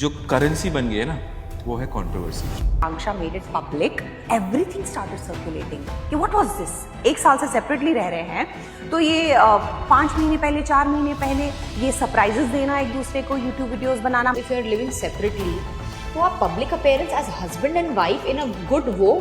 जो करेंसी बन गई है ना, वो है controversy. Akanksha made it public, everything started circulating कि what was this? एक साल से सेपरेटली रह रहे हैं, तो ये 5 महीने पहले, 4 महीने पहले ये सरप्राइजेस देना एक दूसरे को, YouTube videos banana. If you are living separately, तो आप public appearance as husband and wife in a good वो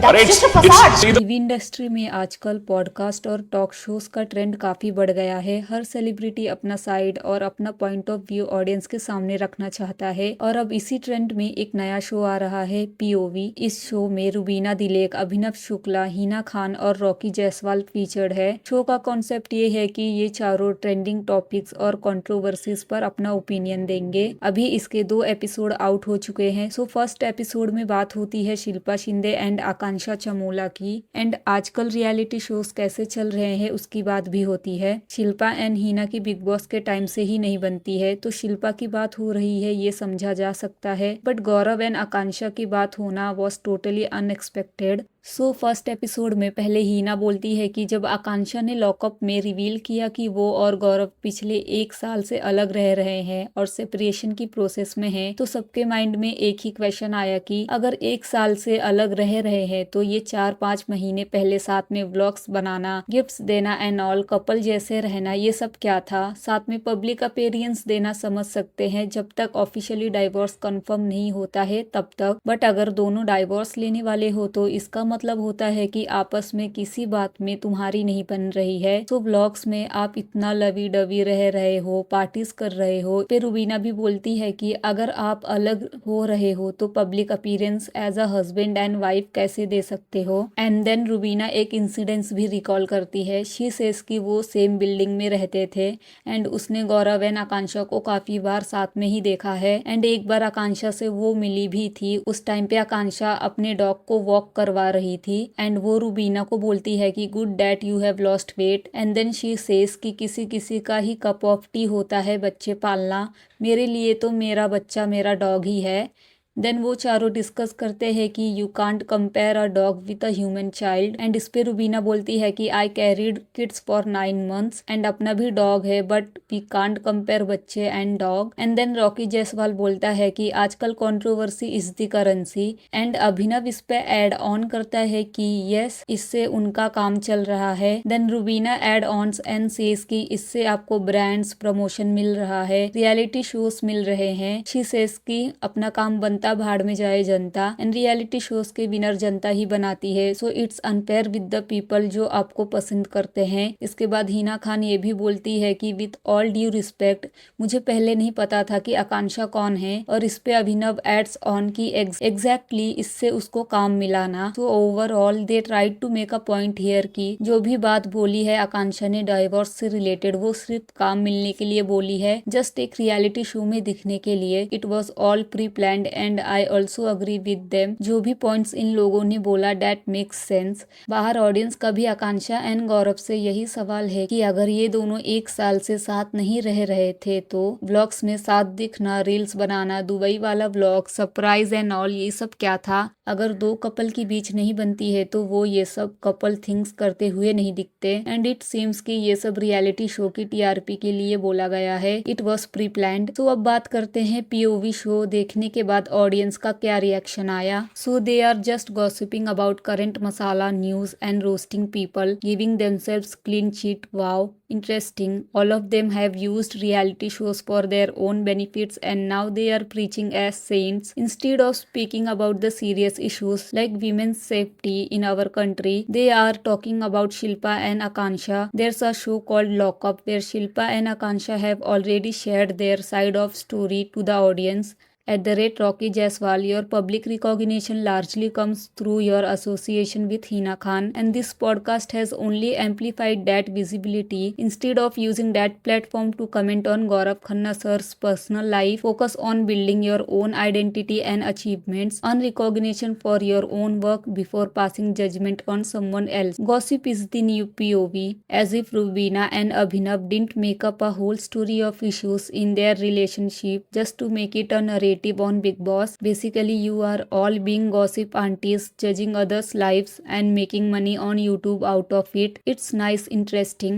that's just a facade. TV industry में आजकल पॉडकास्ट और टॉक शोज का ट्रेंड काफी बढ़ गया है। हर सेलिब्रिटी अपना साइड और अपना पॉइंट ऑफ व्यू ऑडियंस के सामने रखना चाहता है और अब इसी ट्रेंड में एक नया शो आ रहा है, पीओवी। इस शो में रुबीना दिलेक, अभिनव शुक्ला, हिना खान और रॉकी जायसवाल फीचर्ड है। शो का कॉन्सेप्ट ये है कि ये चारों ट्रेंडिंग टॉपिक्स और कंट्रोवर्सीज पर अपना ओपिनियन देंगे। अभी इसके 2 एपिसोड आउट हो चुके हैं। सो फर्स्ट एपिसोड में बात होती है शिल्पा शिंदे एंड आकांक्षा चमोला की, एंड आजकल रियलिटी शोज कैसे चल रहे हैं उसकी बात भी होती है। शिल्पा एंड हिना की बिग बॉस के टाइम से ही नहीं बनती है, तो शिल्पा की बात हो रही है ये समझा जा सकता है, बट गौरव एंड आकांक्षा की बात होना was totally unexpected. So first episode में पहले हिना बोलती है कि जब आकांक्षा ने लॉकअप में रिवील किया कि वो और गौरव पिछले 1 साल से अलग रह रहे हैं और सेपरेशन की प्रोसेस में हैं, तो सबके माइंड में एक ही क्वेश्चन आया कि अगर 1 साल से अलग रह रहे हैं तो ये 4-5 महीने पहले साथ में व्लॉग्स बनाना, गिफ्ट्स देना एंड ऑल, कपल जैसे रहना, ये सब क्या था। साथ में पब्लिक अपीयरेंस देना समझ सकते हैं जब तक ऑफिशियली डाइवोर्स कंफर्म नहीं होता है तब तक, बट अगर दोनों डाइवोर्स लेने वाले हो तो इसका मतलब होता है कि आपस में किसी बात में तुम्हारी नहीं बन रही है। तो व्लॉग्स में आप इतना लवी डवी रह रहे हो, पार्टीज कर रहे हो। फिर रुबीना भी बोलती है कि अगर आप अलग हो रहे हो तो public appearance as a husband and wife कैसे दे सकते हो। एंड देन रुबीना एक इंसिडेंस भी रिकॉल करती है। शी सेज कि वो सेम बिल्डिंग में रहते थे एंड उसने गौरव एंड आकांक्षा को काफी बार साथ में ही देखा है, एंड एक बार आकांक्षा से वो मिली भी थी। उस टाइम पे आकांक्षा अपने डॉग को वॉक करवा रही थी एंड वो रुबीना को बोलती है कि good that you have lost weight, and then she says कि किसी किसी का ही कप ऑफ टी होता है बच्चे पालना, मेरे लिए तो मेरा बच्चा मेरा डॉग ही है। देन वो चारों डिस्कस करते हैं कि you can't compare a dog with a human child, and इस पे रुबीना बोलती है कि I carried kids for 9 months and अपना भी डॉग है बट वी कांट कंपेयर बच्चे and dog. And then Rocky Jaiswal बोलता है कि आजकल controversy is the currency, and Abhinav इस पे एड ऑन करता है कि यस, इससे उनका काम चल रहा है। Then Rubina add ons and says कि इससे आपको ब्रांड्स, प्रमोशन मिल रहा है, रियलिटी शोज मिल रहे हैं। शी सेज कि अपना काम बनता भाड़ में जाए जनता, एंड रियलिटी शोज के विनर जनता ही बनाती है, so it's unfair with the people जो आपको पसंद करते हैं। इसके बाद हिना खान ये भी बोलती है कि विद ऑल ड्यू रिस्पेक्ट, मुझे पहले नहीं पता था कि आकांक्षा कौन है, और इस पे अभिनव एड्स ऑन की एग्जैक्टली इससे उसको काम मिला ना। तो overall they tried to make a point here की जो भी बात बोली है आकांक्षा ने डाइवोर्स से रिलेटेड, वो सिर्फ काम मिलने के लिए बोली है, जस्ट एक रियलिटी शो में दिखने के लिए। It was all pre planned and I also agree with them. जो भी पॉइंट्स इन लोगों ने बोला डेट मेक्स सेंस। बाहर ऑडियंस का भी आकांक्षा एंड गौरव से यही सवाल है कि अगर ये दोनों 1 साल से साथ नहीं रह रहे थे तो व्लॉग्स में साथ दिखना, रील्स बनाना, दुबई वाला व्लॉग, सरप्राइज एंड ऑल, ये सब क्या था। अगर 2 कपल की बीच नहीं बनती है तो वो ये सब कपल थिंग्स करते हुए नहीं दिखते, एंड इट सीम्स कि ये सब रियलिटी शो की टीआरपी के लिए बोला गया है। It was pre planned. तो अब बात करते हैं पीओवी शो देखने के बाद ऑडियंस का क्या रिएक्शन आया। So they are just gossiping about current masala news and roasting people, giving themselves clean chit. Wow, interesting. All of them have used reality shows for their own benefits and now they are preaching as saints. Instead of speaking about the serious issues like women's safety in our country, they are talking about Shilpa and Akansha. There's a show called Lock Up where Shilpa and Akansha have already shared their side of story to the audience. @Rocky Jaiswal, your public recognition largely comes through your association with Hina Khan, and this podcast has only amplified that visibility. Instead of using that platform to comment on Gaurav Khanna sir's personal life, focus on building your own identity and achievements. Earn recognition for your own work before passing judgment on someone else. Gossip is the new POV. As if Rubina and Abhinav didn't make up a whole story of issues in their relationship just to make it a narrative on Big Boss. Basically, you are all being gossip aunties, judging others' lives and making money on YouTube out of it. It's nice, interesting.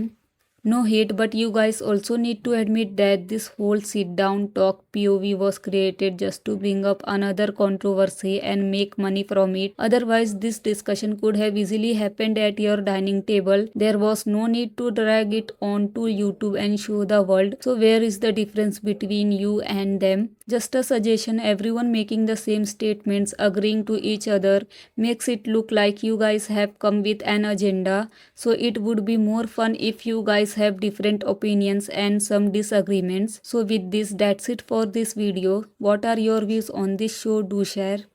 No hate, but you guys also need to admit that this whole sit down talk POV was created just to bring up another controversy and make money from it. Otherwise, this discussion could have easily happened at your dining table. There was no need to drag it onto YouTube and show the world. So where is the difference between you and them? Just a suggestion, everyone making the same statements, agreeing to each other, makes it look like you guys have come with an agenda. So it would be more fun if you guys have different opinions and some disagreements. So with this, that's it for this video. What are your views on this show? Do share.